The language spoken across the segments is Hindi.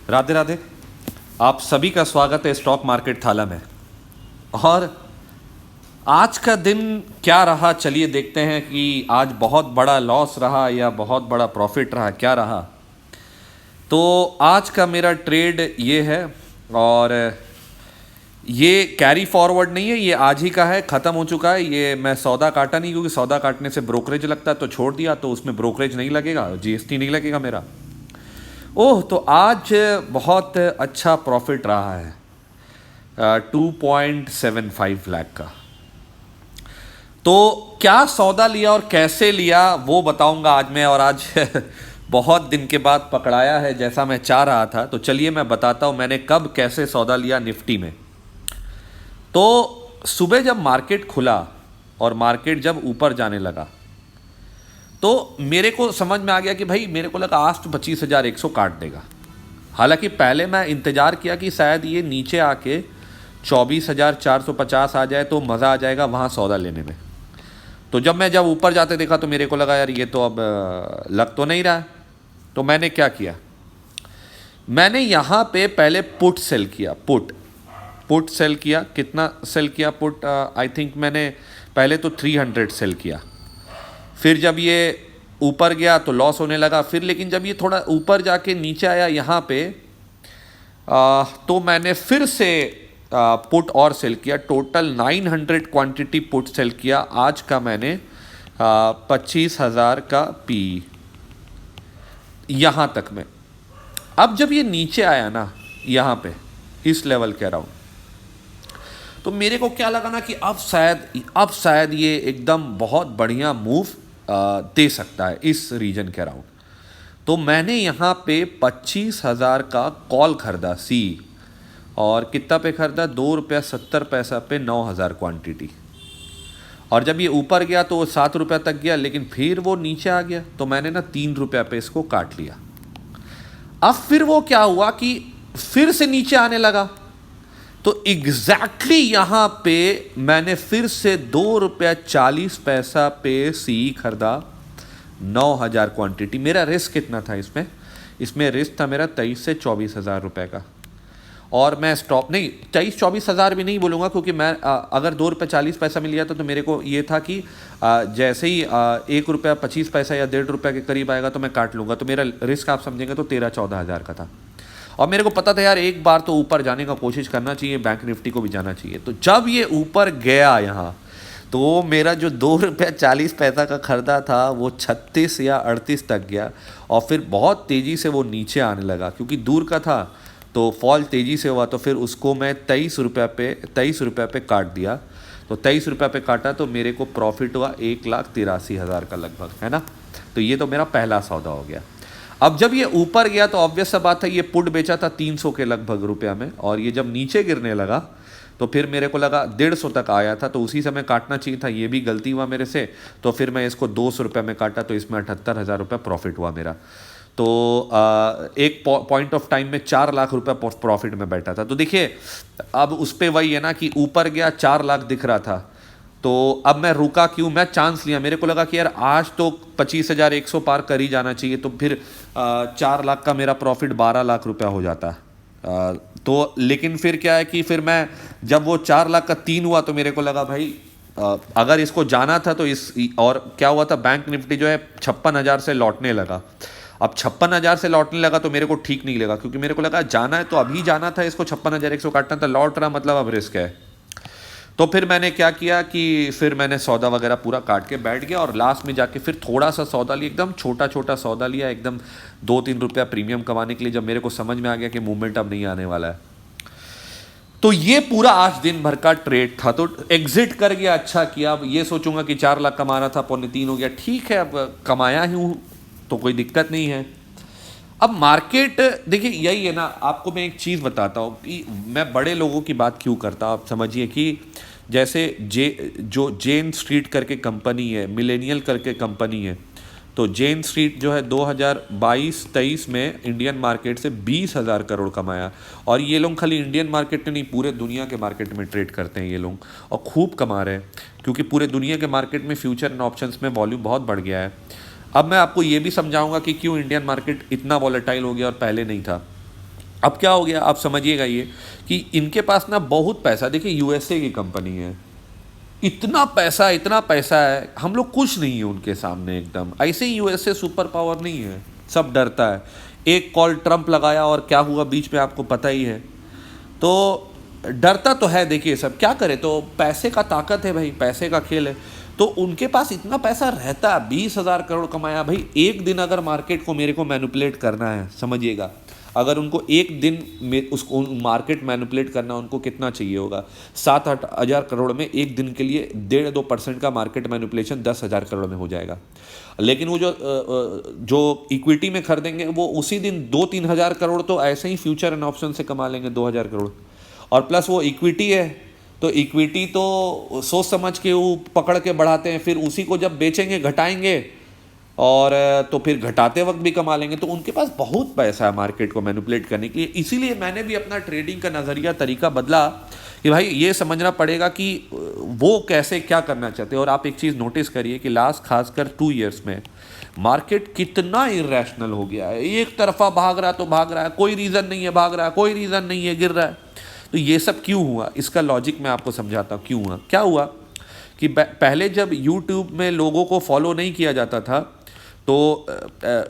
राधे राधे। आप सभी का स्वागत है स्टॉक मार्केट थाला में। और आज का दिन क्या रहा, चलिए देखते हैं कि आज बहुत बड़ा लॉस रहा या बहुत बड़ा प्रॉफिट रहा, क्या रहा। तो आज का मेरा ट्रेड ये है, और ये कैरी फॉरवर्ड नहीं है, ये आज ही का है, ख़त्म हो चुका है। ये मैं सौदा काटा नहीं, क्योंकि सौदा काटने से ब्रोकरेज लगता है, तो छोड़ दिया। तो उसमें ब्रोकरेज नहीं लगेगा, जीएसटी नहीं लगेगा मेरा। ओह, तो आज बहुत अच्छा प्रॉफिट रहा है 2.75 लाख का। तो क्या सौदा लिया और कैसे लिया वो बताऊंगा आज मैं। और आज बहुत दिन के बाद पकड़ाया है जैसा मैं चाह रहा था। तो चलिए मैं बताता हूं मैंने कब कैसे सौदा लिया निफ्टी में। तो सुबह जब मार्केट खुला और मार्केट जब ऊपर जाने लगा, तो मेरे को समझ में आ गया कि भाई, मेरे को लगा आज तो 25,100 काट देगा। हालांकि पहले मैं इंतज़ार किया कि शायद ये नीचे आके 24,450 आ जाए तो मज़ा आ जाएगा वहाँ सौदा लेने में। तो जब ऊपर जाते देखा तो मेरे को लगा यार ये तो अब लग तो नहीं रहा है। तो मैंने क्या किया, मैंने यहाँ पे पहले पुट सेल किया। पुट सेल किया। कितना सेल किया पुट? आई थिंक मैंने पहले तो 300 सेल किया। फिर जब ये ऊपर गया तो लॉस होने लगा। फिर लेकिन जब ये थोड़ा ऊपर जाके नीचे आया यहाँ पे, तो मैंने फिर से पुट और सेल किया। टोटल 900 क्वांटिटी पुट सेल किया। आज का मैंने 25,000 का पी, यहाँ तक में। अब जब ये नीचे आया ना, यहाँ पे इस लेवल के अराउंड, तो मेरे को क्या लगा ना कि अब शायद ये एकदम बहुत बढ़िया मूव दे सकता है इस रीजन के अराउंड। तो मैंने यहाँ पे 25,000 का कॉल खरीदा सी। और कितना पे खरीदा? ₹2.70 पे 9,000 क्वांटिटी। और जब ये ऊपर गया तो वो ₹7 तक गया, लेकिन फिर वो नीचे आ गया तो मैंने ना ₹3 पे इसको काट लिया। अब फिर वो क्या हुआ कि फिर से नीचे आने लगा। तो एग्जैक्टली यहां पे मैंने फिर से ₹2.40 पे सी खरीदा, 9,000 क्वांटिटी। मेरा रिस्क कितना था इसमें रिस्क था मेरा 23 से 24,000 रुपए का। और मैं स्टॉप नहीं, 23-24,000 भी नहीं बोलूँगा, क्योंकि मैं अगर ₹2.40 में लिया था तो मेरे को ये था कि जैसे ही ₹1.25 या ₹1.5 के करीब आएगा तो मैं काट लूँगा। तो मेरा रिस्क आप समझेंगे तो 13-14,000 का था। और मेरे को पता था यार एक बार तो ऊपर जाने का कोशिश करना चाहिए, बैंक निफ्टी को भी जाना चाहिए। तो जब ये ऊपर गया यहाँ, तो मेरा जो ₹2.40 का खरीदा था वो 36 या 38 तक गया। और फिर बहुत तेज़ी से वो नीचे आने लगा, क्योंकि दूर का था तो फॉल तेज़ी से हुआ। तो फिर उसको मैं ₹23 पे काट दिया। तो ₹23 पे काटा तो मेरे को प्रॉफिट हुआ 1,83,000 का लगभग, है ना। तो ये तो मेरा पहला सौदा हो गया। अब जब ये ऊपर गया तो ऑब्वियस सा बात है, ये पुट बेचा था 300 के लगभग रुपया में। और ये जब नीचे गिरने लगा तो फिर मेरे को लगा 150 तक आया था, तो उसी समय काटना चाहिए था। ये भी गलती हुआ मेरे से। तो फिर मैं इसको ₹200 में काटा, तो इसमें 78,000 रुपये प्रॉफिट हुआ मेरा। तो एक पॉइंट ऑफ टाइम में 4 लाख रुपए प्रॉफिट में बैठा था। तो देखिए, अब उस पर वही है ना कि ऊपर गया 4 लाख दिख रहा था, तो अब मैं रुका क्यों? मैं चांस लिया। मेरे को लगा कि यार आज तो 25,100 पार कर ही जाना चाहिए। तो फिर 4 लाख का मेरा प्रॉफिट 12 लाख रुपया हो जाता। तो लेकिन फिर क्या है कि फिर मैं जब वो 4 लाख का 3 हुआ तो मेरे को लगा भाई अगर इसको जाना था तो और क्या हुआ था, बैंक निफ्टी जो है 56,000 से लौटने लगा। अब 56,000 से लौटने लगा तो मेरे को ठीक नहीं लगा, क्योंकि मेरे को लगा जाना है तो अभी जाना था, इसको 56,100 काटना था, लौट रहा मतलब अब रिस्क है। तो फिर मैंने क्या किया कि फिर मैंने सौदा वगैरह पूरा काट के बैठ गया। और लास्ट में जाके फिर थोड़ा सा सौदा लिया, एकदम छोटा छोटा सौदा लिया, एकदम 2-3 रुपया प्रीमियम कमाने के लिए, जब मेरे को समझ में आ गया कि मूवमेंट अब नहीं आने वाला है। तो ये पूरा आज दिन भर का ट्रेड था। तो एग्जिट कर गया, अच्छा किया। अब ये सोचूंगा कि 4 लाख कमाना था, 2.25 हो गया, ठीक है, अब कमाया ही हूँ तो कोई दिक्कत नहीं है। अब मार्केट देखिए यही है ना। आपको मैं एक चीज़ बताता हूँ कि मैं बड़े लोगों की बात क्यों करता हूँ। आप समझिए कि जैसे जो जेन स्ट्रीट करके कंपनी है, मिलेनियल करके कंपनी है। तो जेन स्ट्रीट जो है 2022-23 में इंडियन मार्केट से 20,000 करोड़ कमाया। और ये लोग खाली इंडियन मार्केट में नहीं, पूरे दुनिया के मार्केट में ट्रेड करते हैं ये लोग, और खूब कमा रहे हैं, क्योंकि पूरे दुनिया के मार्केट में फ्यूचर एंड ऑप्शंस में वॉल्यूम बहुत बढ़ गया है। अब मैं आपको ये भी समझाऊंगा कि क्यों इंडियन मार्केट इतना वॉलेटाइल हो गया और पहले नहीं था। अब क्या हो गया, आप समझिएगा ये कि इनके पास ना बहुत पैसा, देखिए यूएसए की कंपनी है, इतना पैसा है, हम लोग कुछ नहीं है उनके सामने एकदम। ऐसे ही यूएसए सुपर पावर नहीं है, सब डरता है। एक कॉल ट्रम्प लगाया और क्या हुआ बीच में आपको पता ही है। तो डरता तो है, देखिए सब क्या करे, तो पैसे का ताकत है भाई, पैसे का खेल है। तो उनके पास इतना पैसा रहता है, 20,000 करोड़ कमाया भाई। एक दिन अगर मार्केट को मेरे को मैनिपुलेट करना है, समझिएगा, अगर उनको एक दिन में उसको मार्केट मैनिपुलेट करना, उनको कितना चाहिए होगा? 7-8 हज़ार करोड़ में एक दिन के लिए 1.5-2% का मार्केट मैनिपुलेशन 10,000 करोड़ में हो जाएगा। लेकिन वो जो इक्विटी में खरीदेंगे वो उसी दिन 2-3 हज़ार करोड़ तो ऐसे ही फ्यूचर एंड ऑप्शन से कमा लेंगे, 2,000 करोड़। और प्लस वो इक्विटी है, तो इक्विटी तो सोच समझ के वो पकड़ के बढ़ाते हैं, फिर उसी को जब बेचेंगे घटाएंगे, और तो फिर घटाते वक्त भी कमा लेंगे। तो उनके पास बहुत पैसा है मार्केट को मैनिपुलेट करने के लिए। इसीलिए मैंने भी अपना ट्रेडिंग का नज़रिया, तरीका बदला कि भाई ये समझना पड़ेगा कि वो कैसे क्या करना चाहते हैं। और आप एक चीज़ नोटिस करिए कि लास्ट खासकर 2 ईयर्स में मार्केट कितना इरेशनल हो गया है। एक तरफा भाग रहा है तो भाग रहा है, कोई रीज़न नहीं है, भाग रहा है, कोई रीज़न नहीं है, गिर रहा है। तो ये सब क्यों हुआ, इसका लॉजिक मैं आपको समझाता हूँ क्यों हुआ। क्या हुआ कि पहले जब यूट्यूब में लोगों को फॉलो नहीं किया जाता था, तो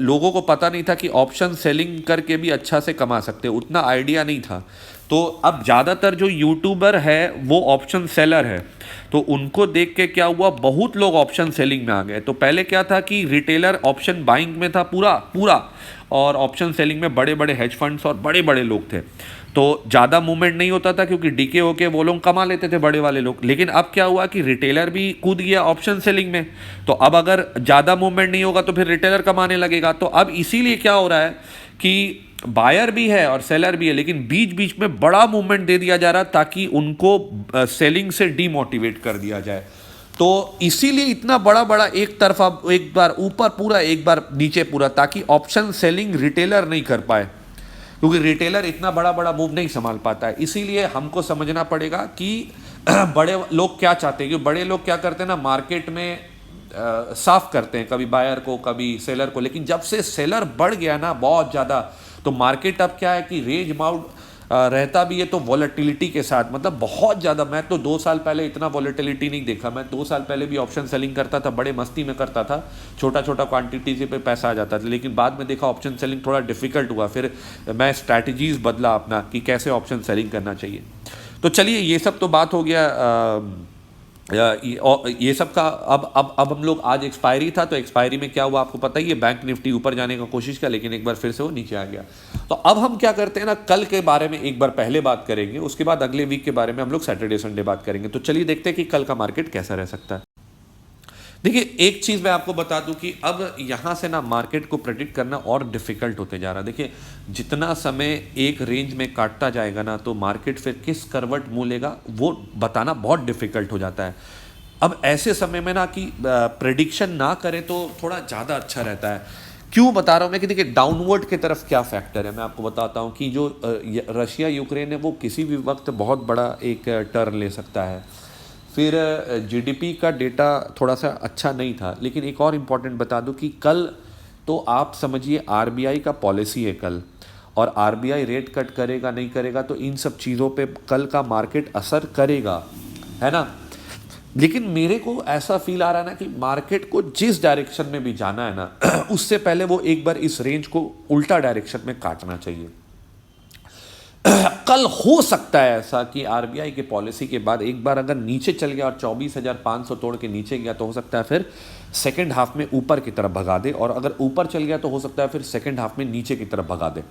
लोगों को पता नहीं था कि ऑप्शन सेलिंग करके भी अच्छा से कमा सकते, उतना आइडिया नहीं था। तो अब ज़्यादातर जो यूट्यूबर है वो ऑप्शन सेलर है, तो उनको देख के क्या हुआ, बहुत लोग ऑप्शन सेलिंग में आ गए। तो पहले क्या था कि रिटेलर ऑप्शन बाइंग में था पूरा पूरा, और ऑप्शन सेलिंग में बड़े बड़े हेज फंड्स और बड़े बड़े लोग थे, तो ज़्यादा मूवमेंट नहीं होता था क्योंकि डीके होके वो लोग कमा लेते थे, बड़े वाले लोग। लेकिन अब क्या हुआ कि रिटेलर भी कूद गया ऑप्शन सेलिंग में, तो अब अगर ज़्यादा मूवमेंट नहीं होगा तो फिर रिटेलर कमाने लगेगा। तो अब इसीलिए क्या हो रहा है कि बायर भी है और सेलर भी है, लेकिन बीच बीच में बड़ा मूवमेंट दे दिया जा रहा ताकि उनको सेलिंग से डीमोटिवेट कर दिया जाए। तो इसीलिए इतना बड़ा बड़ा एक तरफा, एक बार ऊपर पूरा, एक बार नीचे पूरा, ताकि ऑप्शन सेलिंग रिटेलर नहीं कर पाए, क्योंकि रिटेलर इतना बड़ा बड़ा मूव नहीं संभाल पाता है। इसीलिए हमको समझना पड़ेगा कि बड़े लोग क्या चाहते हैं, क्योंकि बड़े लोग क्या करते हैं ना, मार्केट में साफ करते हैं, कभी बायर को कभी सेलर को। लेकिन जब से सेलर बढ़ गया ना बहुत ज़्यादा, तो मार्केट अब क्या है कि रेंज बाउंड रहता भी है, तो वॉलेटिलिटी के साथ, मतलब बहुत ज़्यादा। मैं तो 2 साल पहले इतना वॉलेटिलिटी नहीं देखा। मैं 2 साल पहले भी ऑप्शन सेलिंग करता था, बड़े मस्ती में करता था, छोटा छोटा क्वांटिटी से पे पैसा आ जाता था। लेकिन बाद में देखा ऑप्शन सेलिंग थोड़ा डिफिकल्ट हुआ, फिर मैं स्ट्रैटेजीज बदला अपना कि कैसे ऑप्शन सेलिंग करना चाहिए। तो चलिए, ये सब तो बात हो गया ये सब का। अब हम लोग, आज एक्सपायरी था, तो एक्सपायरी में क्या हुआ आपको पता ही है, बैंक निफ्टी ऊपर जाने का कोशिश किया, लेकिन एक बार फिर से वो नीचे आ गया। तो अब हम क्या करते हैं ना, कल के बारे में एक बार पहले बात करेंगे, उसके बाद अगले वीक के बारे में हम लोग सैटरडे संडे बात करेंगे। तो चलिए देखते हैं कि कल का मार्केट कैसा रह सकता है। देखिए, एक चीज़ मैं आपको बता दूं कि अब यहाँ से ना मार्केट को प्रेडिक्ट करना और डिफिकल्ट होते जा रहा है। देखिए, जितना समय एक रेंज में काटता जाएगा ना, तो मार्केट फिर किस करवट मुँह लेगा वो बताना बहुत डिफिकल्ट हो जाता है। अब ऐसे समय में ना कि प्रेडिक्शन ना करें तो थोड़ा ज़्यादा अच्छा रहता है। क्यों बता रहा हूँ मैं कि देखिए, डाउनवर्ड की तरफ क्या फैक्टर है मैं आपको बताता हूँ कि जो रशिया यूक्रेन है वो किसी भी वक्त बहुत बड़ा एक टर्न ले सकता है। फिर जीडीपी का डेटा थोड़ा सा अच्छा नहीं था। लेकिन एक और इम्पॉर्टेंट बता दूं कि कल तो आप समझिए आरबीआई का पॉलिसी है कल, और आरबीआई रेट कट करेगा नहीं करेगा, तो इन सब चीज़ों पे कल का मार्केट असर करेगा, है ना। लेकिन मेरे को ऐसा फील आ रहा है ना कि मार्केट को जिस डायरेक्शन में भी जाना है ना उससे पहले वो एक बार इस रेंज को उल्टा डायरेक्शन में काटना चाहिए। कल हो सकता है ऐसा कि आरबीआई के पॉलिसी के बाद एक बार अगर नीचे चल गया और 24,500 तोड़ के नीचे गया, तो हो सकता है फिर सेकंड हाफ में ऊपर की तरफ भगा दे, और अगर ऊपर चल गया तो हो सकता है फिर सेकंड हाफ में नीचे की तरफ भगा दे।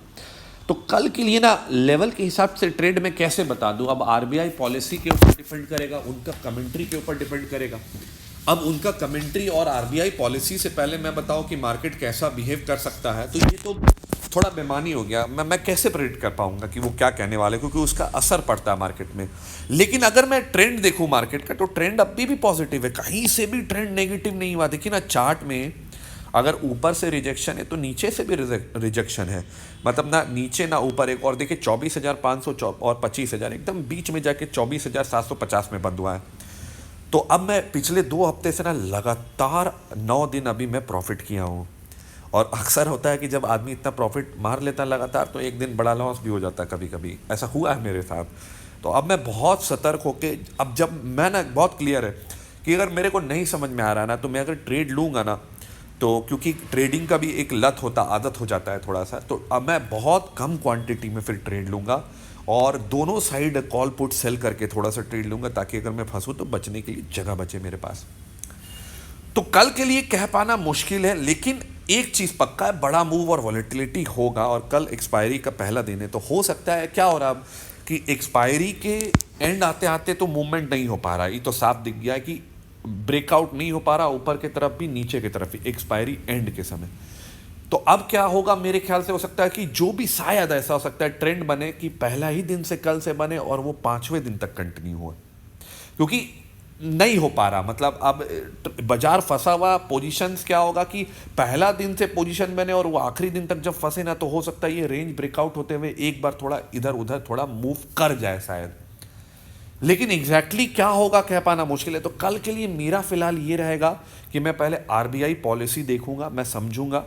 तो कल के लिए ना लेवल के हिसाब से ट्रेड में कैसे बता दूं, अब आरबीआई पॉलिसी के ऊपर डिपेंड करेगा, उनका कमेंट्री के ऊपर डिपेंड करेगा। अब उनका कमेंट्री और आरबीआई पॉलिसी से पहले मैं बताऊं कि मार्केट कैसा बिहेव कर सकता है, तो ये तो थोड़ा बेमानी हो गया। मैं कैसे प्रेडिक्ट कर पाऊंगा कि वो क्या कहने वाले, क्योंकि उसका असर पड़ता है मार्केट में। लेकिन अगर मैं ट्रेंड देखूं मार्केट का, तो ट्रेंड अभी भी पॉजिटिव है, कहीं से भी ट्रेंड नेगेटिव नहीं हुआ। देखिए ना चार्ट में, अगर ऊपर से रिजेक्शन है तो नीचे से भी रिजेक्शन है, मतलब ना नीचे ना ऊपर। एक और देखिए 24,500 और 25,000 एकदम बीच में जाके 24,750 में बंद हुआ है। तो अब मैं पिछले 2 हफ्ते से ना लगातार 9 दिन अभी मैं प्रॉफिट किया हूँ, और अक्सर होता है कि जब आदमी इतना प्रॉफिट मार लेता है लगातार तो एक दिन बड़ा लॉस भी हो जाता है, कभी कभी ऐसा हुआ है मेरे साथ। तो अब मैं बहुत सतर्क होके, अब जब मैं ना बहुत क्लियर है कि अगर मेरे को नहीं समझ में आ रहा ना, तो मैं अगर ट्रेड लूँगा ना, तो क्योंकि ट्रेडिंग का भी एक लत होता, आदत हो जाता है थोड़ा सा, तो अब मैं बहुत कम क्वांटिटी में फिर ट्रेड लूँगा और दोनों साइड कॉल पुट सेल करके थोड़ा सा ट्रेड लूँगा, ताकि अगर मैं फंसूँ तो बचने के लिए जगह बचे मेरे पास। तो कल के लिए कह पाना मुश्किल है, लेकिन एक चीज पक्का है, बड़ा मूव और वॉलेटिलिटी होगा। और कल एक्सपायरी का पहला दिन है, तो हो सकता है क्या हो रहा अब कि एक्सपायरी के एंड आते आते तो मूवमेंट नहीं हो पा रहा, ये तो साफ दिख गया है कि ब्रेकआउट नहीं हो पा रहा, ऊपर की तरफ भी नीचे की तरफ भी, एक्सपायरी एंड के समय। तो अब क्या होगा, मेरे ख्याल से हो सकता है कि जो भी, शायद ऐसा हो सकता है ट्रेंड बने कि पहला ही दिन से कल से बने और वो 5वें दिन तक कंटिन्यू हो, क्योंकि नहीं हो पा रहा। मतलब अब बाजार फंसा हुआ, पोजीशंस क्या होगा कि पहला दिन से पोजीशन बने और वो आखिरी दिन तक जब फंसे ना, तो हो सकता है ये रेंज ब्रेकआउट होते हुए एक बार थोड़ा इधर उधर थोड़ा मूव कर जाए शायद, लेकिन एग्जैक्टली क्या होगा कह पाना मुश्किल है। तो कल के लिए मेरा फिलहाल ये रहेगा कि मैं पहले आरबीआई पॉलिसी देखूंगा, मैं समझूंगा,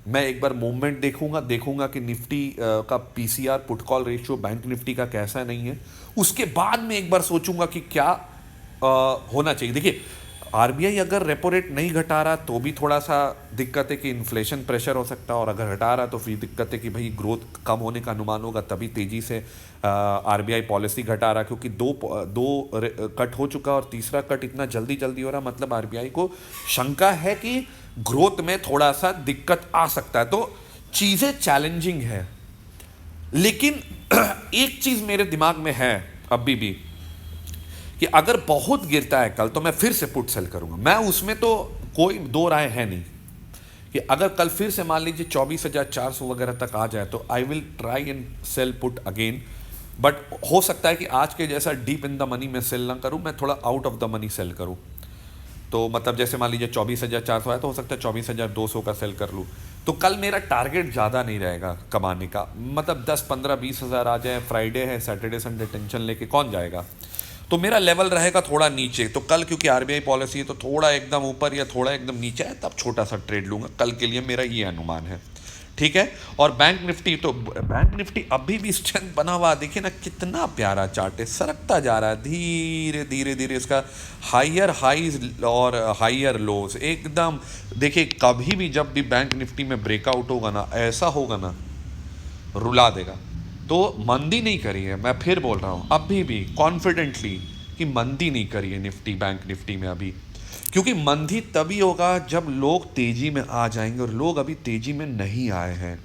मैं एक बार मूवमेंट देखूंगा कि निफ्टी का PCR put call ratio bank Nifty का कैसा नहीं है, उसके बाद में एक बार सोचूंगा कि क्या होना चाहिए। देखिए, आरबीआई अगर रेपो रेट नहीं घटा रहा तो भी थोड़ा सा दिक्कत है कि इन्फ्लेशन प्रेशर हो सकता है, और अगर घटा रहा तो फिर दिक्कत है कि भाई ग्रोथ कम होने का अनुमान होगा, तभी तेजी से आरबीआई पॉलिसी घटा रहा, क्योंकि दो कट हो चुका और तीसरा कट इतना जल्दी जल्दी हो रहा, मतलब आरबीआई को शंका है कि ग्रोथ में थोड़ा सा दिक्कत आ सकता है। तो चीज़ें चैलेंजिंग है, लेकिन एक चीज़ मेरे दिमाग में है अभी भी कि अगर बहुत गिरता है कल तो मैं फिर से पुट सेल करूंगा। मैं उसमें तो कोई दो राय है नहीं कि अगर कल फिर से मान लीजिए 24,400 वगैरह तक आ जाए तो I will try and sell put again, but हो सकता है कि आज के जैसा डीप इन द मनी में सेल ना करूं, मैं थोड़ा out of the money sell करूं। तो मतलब जैसे मान लीजिए 24,400 है तो हो सकता है 24,200 का सेल कर लूँ। तो कल मेरा टारगेट ज़्यादा नहीं रहेगा कमाने का, मतलब 10, 15, 20 हज़ार आ जाए, फ्राइडे है, सैटरडे संडे टेंशन लेके कौन जाएगा। तो मेरा लेवल रहेगा थोड़ा नीचे। तो कल क्योंकि आरबीआई पॉलिसी है तो थोड़ा एकदम ऊपर या थोड़ा एकदम नीचे है, तब छोटा सा ट्रेड लूँगा कल के लिए, मेरा ये अनुमान है, ठीक है। और बैंक निफ्टी, तो बैंक निफ्टी अभी भी स्ट्रेंथ बना हुआ, देखिए ना कितना प्यारा चार्ट है, सरकता जा रहा है धीरे धीरे धीरे, इसका हायर हाईज और हायर लोज एकदम। देखिए कभी भी जब भी बैंक निफ्टी में ब्रेकआउट होगा ना, ऐसा होगा ना, रुला देगा। तो मंदी नहीं करी है, मैं फिर बोल रहा हूँ अभी भी कॉन्फिडेंटली कि मंदी नहीं करी है निफ्टी, बैंक निफ्टी में अभी, क्योंकि मंदी तभी होगा जब लोग तेजी में आ जाएंगे, और लोग अभी तेजी में नहीं आए हैं।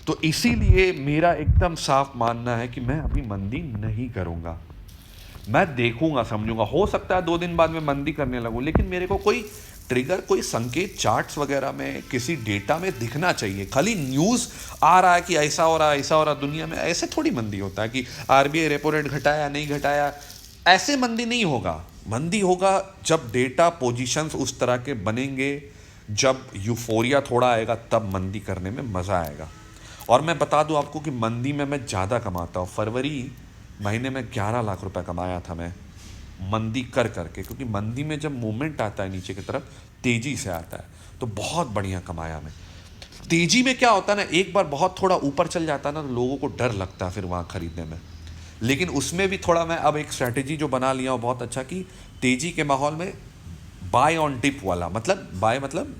तो इसीलिए मेरा एकदम साफ मानना है कि मैं अभी मंदी नहीं करूंगा, मैं देखूंगा समझूंगा। हो सकता है 2 दिन बाद में मंदी करने लगूं, लेकिन मेरे को कोई ट्रिगर, कोई संकेत चार्ट्स वगैरह में, किसी डेटा में दिखना चाहिए। खाली न्यूज़ आ रहा है कि ऐसा हो रहा है ऐसा हो रहा, दुनिया में ऐसे थोड़ी मंदी होता है कि आरबीआई रेपो रेट घटाया नहीं घटाया, ऐसे मंदी नहीं होगा। मंदी होगा जब डेटा पोजीशंस उस तरह के बनेंगे, जब यूफोरिया थोड़ा आएगा, तब मंदी करने में मज़ा आएगा। और मैं बता दूं आपको कि मंदी में मैं ज़्यादा कमाता हूँ। फरवरी महीने में 11 लाख रुपए कमाया था मैं मंदी कर करके, क्योंकि मंदी में जब मूवमेंट आता है नीचे की तरफ, तेजी से आता है, तो बहुत बढ़िया कमाया मैं। तेजी में क्या होता है ना, एक बार बहुत थोड़ा ऊपर चल जाता है ना, तो लोगों को डर लगता है फिर वहाँ खरीदने में। लेकिन उसमें भी थोड़ा मैं अब एक स्ट्रैटेजी जो बना लिया हूँ बहुत अच्छा, कि तेजी के माहौल में बाय ऑन डिप वाला, मतलब बाय मतलब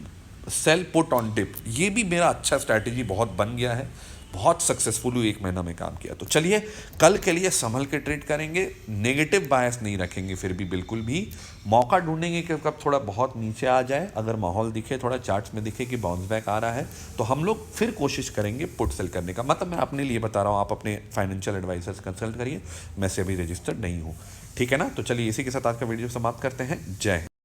सेल पुट ऑन डिप, ये भी मेरा अच्छा स्ट्रैटेजी बहुत बन गया है, बहुत सक्सेसफुल 1 महीना में काम किया। तो चलिए कल के लिए संभल के ट्रेड करेंगे, नेगेटिव बायस नहीं रखेंगे, फिर भी बिल्कुल भी मौका ढूंढेंगे कि कब थोड़ा बहुत नीचे आ जाए, अगर माहौल दिखे, थोड़ा चार्ट्स में दिखे कि बाउंस बैक आ रहा है, तो हम लोग फिर कोशिश करेंगे पुट सेल करने का। मतलब मैं अपने लिए बता रहा हूँ, आप अपने फाइनेंशियल एडवाइजर से कंसल्ट करिए, मैं से अभी रजिस्टर्ड नहीं हूँ, ठीक है ना। तो चलिए इसी के साथ आज का वीडियो समाप्त करते हैं। जय हिंद।